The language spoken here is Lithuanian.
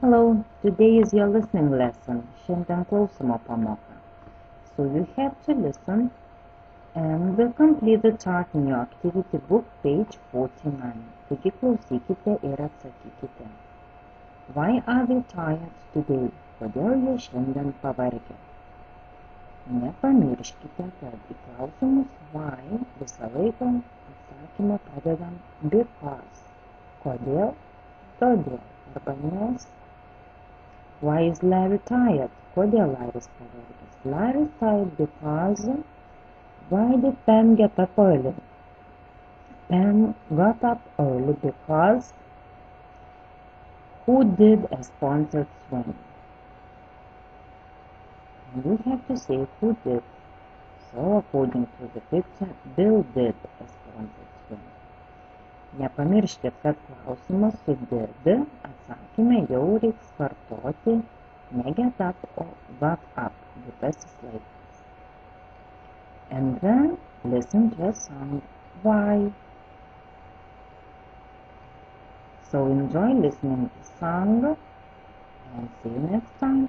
Hello, today is your listening lesson. Šiandien klausymo pamoka. So you have to listen and complete the chart in your activity book, page 49. Taigi klausykite ir atsakykite. Why are they tired today? Kodėl jie šiandien pavargę? Nepamirškite, kad į klausimus why visą laiką atsakymą pradedam because. Kodėl? Todėl. Arba nes. Why is Larry tired? Kodėl Larry's pavargęs? Larry's tired because. Why did Pam get up early? Pam got up early because. Who did a sponsored swim? And you have to say who did. So according to the picture, Bill did a sponsored swim. Nepamirškit, kad klausimas su did atsakymę jau reiks kartoti ne get up, o got up, būtasis laikas. And then listen to a song, why. So enjoy listening to the song and see you next time.